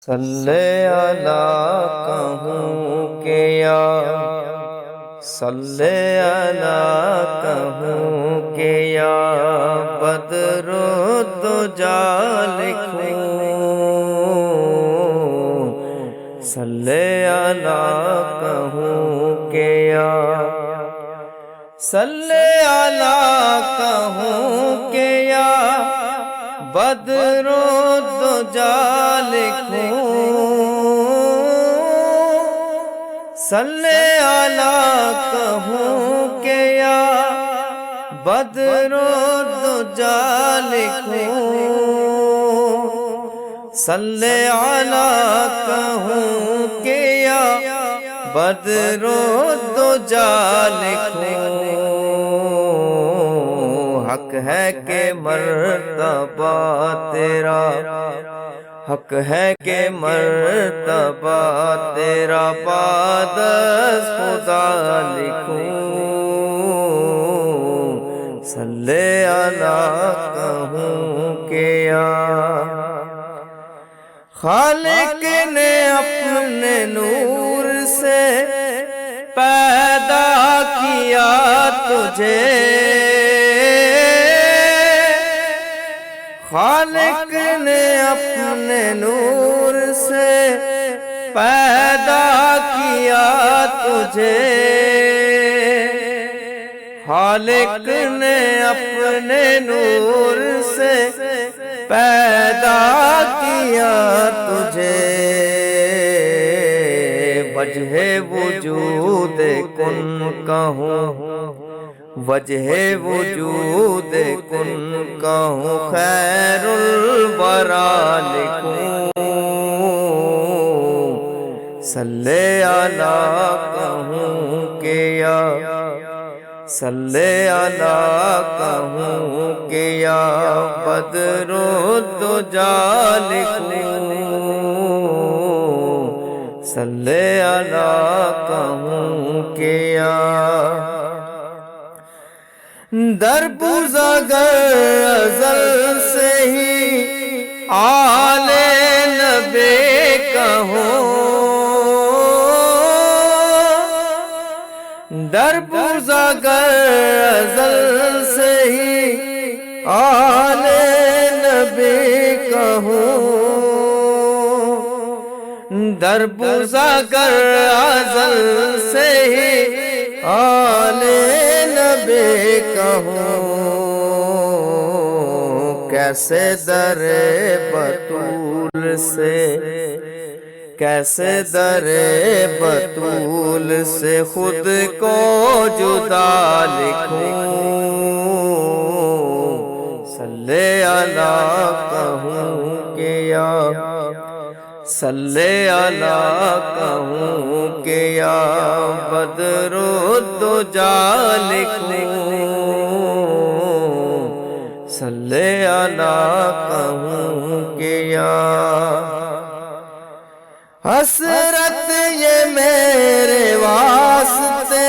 صلی علی کہوں کہ یا صلی علی کہوں کہ یا بدر الدجا لکھوں صلی علی کہوں کہ یا صلی علی کہوں کہ یا بدر الدجا لکھوں صلی علی کہوں کہ یا بدر الدجا لکھوں صلی علی کہوں کہ یا بدر الدجا لکھوں حق ہے کہ مرتبہ تیرا حق ہے کہ مرتبہ تیرا بعد از خدا لکھوں صلی علی کہوں کہ یا خالق نے اپنے نور سے پیدا کیا تجھے خالق نے اپنے نور سے پیدا کیا تجھے خالق نے اپنے نور سے پیدا کیا تجھے وجہ وجود کن کہوں وجہ وجود کن کہوں خیر الورا لکھوں صلی علی کہوں کہ یا صلی علی کہوں کہ یا بدر الدجا لکھوں صلی علی کہوں کہ یا در بزرگر ازل سے ہی آل نبی کہوں در بزرگر ازل سے ہی آل نبی کہوں در بزرگر ازل سے ہی آل نبی کہوں کیسے در بطول سے کیسے در بطول سے خود کو جدا لکھوں صلی علی کہوں کہ یا صلی علی کہوں کہ یا بدر الدجا لکھوں صلی علی کہوں کہ یا حسرت یہ میرے واسطے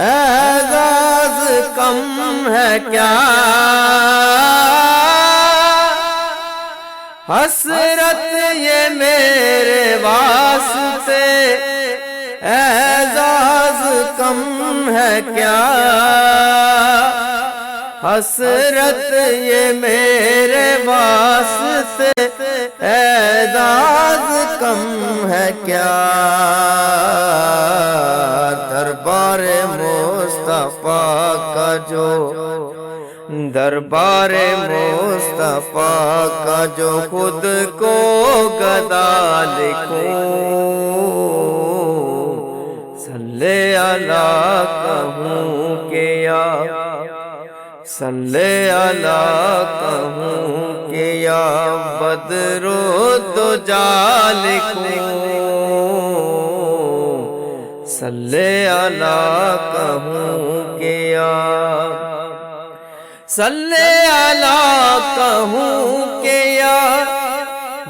اعزاز کم ہے کیا حسرت یہ میرے واسطے اعزاز کم ہے کیا حسرت یہ میرے واسطے اعزاز کم ہے کیا دربار مصطفیٰ کا جو دربار مصطفیٰ کا جو خود کو گدا لکھوں صلی علی کہوں کہ یا صلی علی کہوں کہ یا بدر الدجا لکھوں صلی علی کہوں کہ یا صلی علی کہوں کہ یا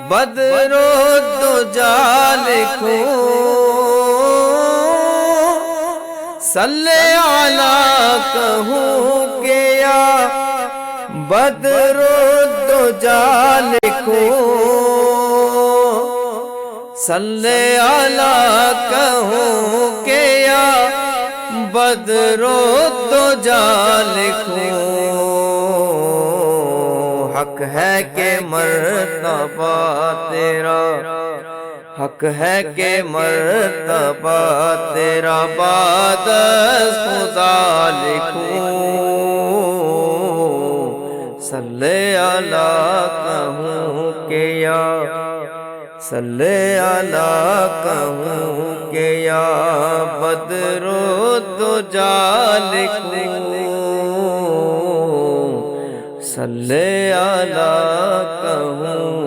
بدر الدجا لکھوں صلی علی کہوں کہ یا بدر الدجا لکھوں صلی علی کہوں کہ یا بدرو تو جا لکھوں، حق ہے کہ مرتبہ تیرا، حق ہے کہ مرتبہ تیرا بعد از خدا لکھوں، صلی علی کہوں کہ یا، صلی علی کہوں کہ یا بدرو تو جا لکھوں، صلی علی کہوں